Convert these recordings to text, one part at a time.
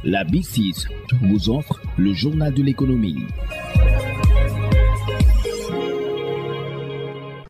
La B6 vous offre le journal de l'économie.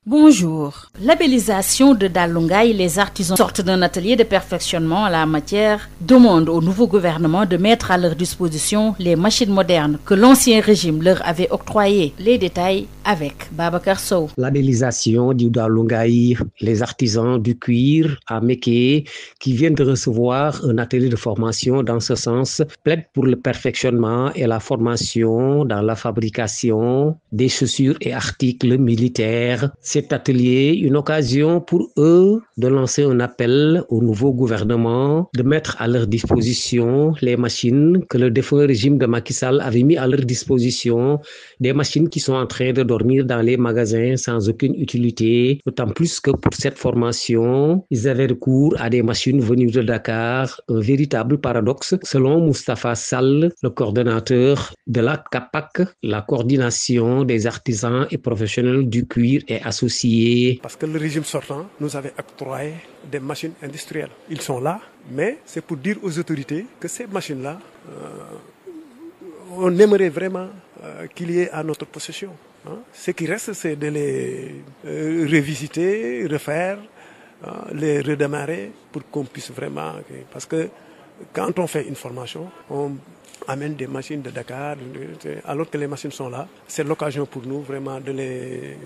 Bonjour. Labellisation de Dalungaï, les artisans sortent d'un atelier de perfectionnement à la matière, demandent au nouveau gouvernement de mettre à leur disposition les machines modernes que l'ancien régime leur avait octroyées. Les détails avec Babacar Sow. Labellisation du Dalungaï, les artisans du cuir à Méké qui viennent de recevoir un atelier de formation dans ce sens, plaident pour le perfectionnement et la formation dans la fabrication des chaussures et articles militaires. Cet atelier, une occasion pour eux de lancer un appel au nouveau gouvernement de mettre à leur disposition les machines que le défunt régime de Macky Sall avait mis à leur disposition, des machines qui sont en train de dormir dans les magasins sans aucune utilité, d'autant plus que pour cette formation, ils avaient recours à des machines venues de Dakar, un véritable paradoxe, selon Moustapha Sall, le coordonnateur de la CAPAC, la coordination des artisans et professionnels du cuir et associés. Parce que le régime sortant nous avait octroyé des machines industrielles. Ils sont là, mais c'est pour dire aux autorités que ces machines-là, on aimerait vraiment qu'il y ait à notre possession. Ce qui reste, c'est de les revisiter, refaire, les redémarrer pour qu'on puisse vraiment... Parce que quand on fait une formation, on amène des machines de Dakar, alors que les machines sont là. C'est l'occasion pour nous vraiment de les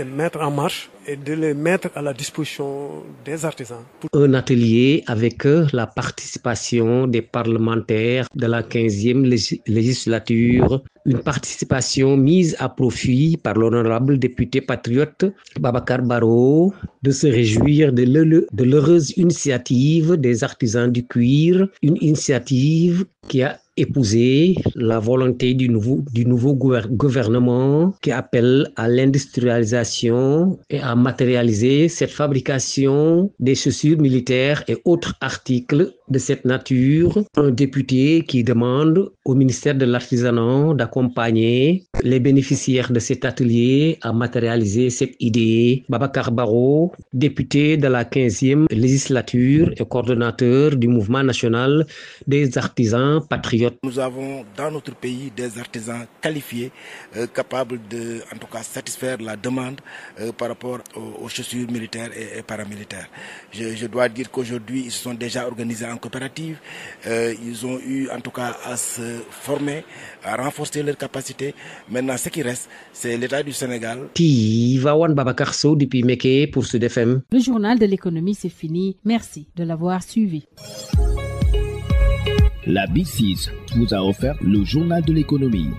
mettre en marche et de les mettre à la disposition des artisans. Un atelier avec la participation des parlementaires de la 15e législature, une participation mise à profit par l'honorable député patriote Babacar Barrow de se réjouir de l'heureuse initiative des artisans du cuir, une initiative qui a épousé la volonté du nouveau gouvernement qui appelle à l'industrialisation et à matérialiser cette fabrication des chaussures militaires et autres articles de cette nature. Un député qui demande au ministère de l'Artisanat d'accompagner les bénéficiaires de cet atelier à matérialiser cette idée. Babacar Barrow, député de la 15e législature et coordonnateur du mouvement national des artisans patriotes. Nous avons dans notre pays des artisans qualifiés, capables de, en tout cas, satisfaire la demande par rapport aux chaussures militaires et paramilitaires. Je dois dire qu'aujourd'hui, ils se sont déjà organisés en coopérative. Ils ont eu, en tout cas, à se former, à renforcer leurs capacités. Maintenant, ce qui reste, c'est l'État du Sénégal. Tivaouane Babacar Sow depuis Méké pour Sud FM. Le journal de l'économie, c'est fini. Merci de l'avoir suivi. La B6 vous a offert le journal de l'économie.